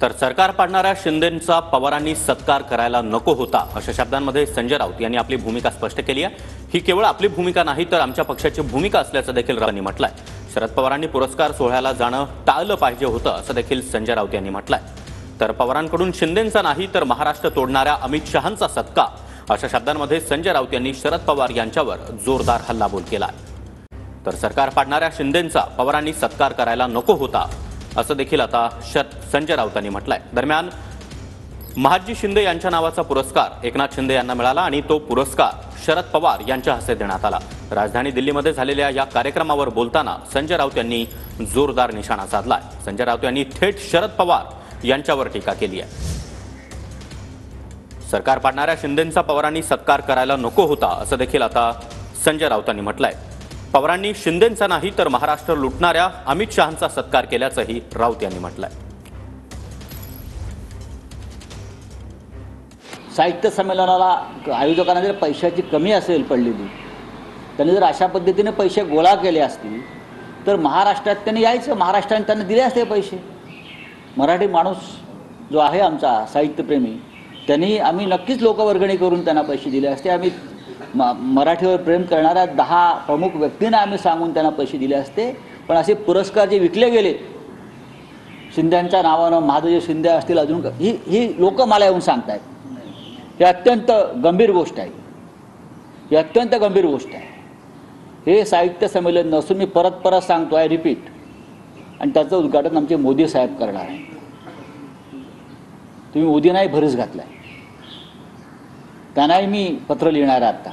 तर सरकार पाडणाऱ्या शिंदेंचा पवारांनी सत्कार करायला नको होता अशा शब्दांमध्ये संजय राऊत यांनी आपली भूमिका स्पष्ट केली आहे। ही केवळ आपली भूमिका नाही तर आमच्या पक्षाची भूमिका असल्याचं देखील राऊतांनी म्हटलंय। शरद पवारांनी पुरस्कार सोहळ्याला जाणं टाळलं पाहिजे होतं असं देखील संजय राऊत यांनी म्हटलंय। तर पवारांकडून शिंदेंचा नाही तर महाराष्ट्र तोडणाऱ्या अमित शहांचा सत्कार अशा शब्दांमध्ये संजय राऊत यांनी शरद पवार यांच्यावर जोरदार हल्लाबोल केला। तर सरकार पाडणाऱ्या शिंदेंचा पवारांनी सत्कार करायला नको होता असं देखील आता संजय राऊतांनी म्हटलंय। दरम्यान महादजी शिंदे यांच्या नावाचा पुरस्कार एकनाथ शिंदे यांना मिळाला आणि तो पुरस्कार शरद पवार यांच्या हस्ते देण्यात आला। राजधानी दिल्लीमध्ये झालेल्या या कार्यक्रमावर बोलताना संजय राऊत यांनी जोरदार निशाणा साधलाय। संजय राऊत यांनी थेट शरद पवार यांच्यावर टीका केली आहे। सरकार पाडणाऱ्या शिंदेंचा पवारांनी सत्कार करायला नको होता असं देखील आता संजय राऊतांनी म्हटलंय। पवारांनी शिंदेंचा नाही तर महाराष्ट्र लुटणाऱ्या अमित शहांचा सत्कार केल्याचंही राऊत यांनी म्हटलंय। साहित्य संमेलनाला आयोजकांना जर पैशाची कमी असेल पडलेली, त्यांनी जर अशा पद्धतीने पैसे गोळा केले असतील तर महाराष्ट्रात त्यांनी यायचं, महाराष्ट्राने त्यांना दिले असते पैसे। मराठी माणूस जो आहे आमचा साहित्यप्रेमी, त्यांनी आम्ही नक्कीच लोकवर्गणी करून त्यांना पैसे दिले असते। आम्ही मराठीवर प्रेम करणाऱ्या 10 प्रमुख व्यक्तींना आम्ही सांगून त्यांना पैसे दिले असते। पण असे पुरस्कार जे विकले गेले शिंदेंच्या नावानं, महादजी शिंदे असतील, अजून ही लोक मला येऊन सांगतायत, ही अत्यंत गंभीर गोष्ट आहे। ही अत्यंत गंभीर गोष्ट आहे। हे साहित्य संमेलन नसून मी परत सांगतो, आय रिपीट, आणि त्याचं उद्घाटन आमचे मोदी साहेब करणार आहे। तुम्ही मोदींनाही भरीस घातलाय, त्यांनाही मी पत्र लिहिणार आहे आता।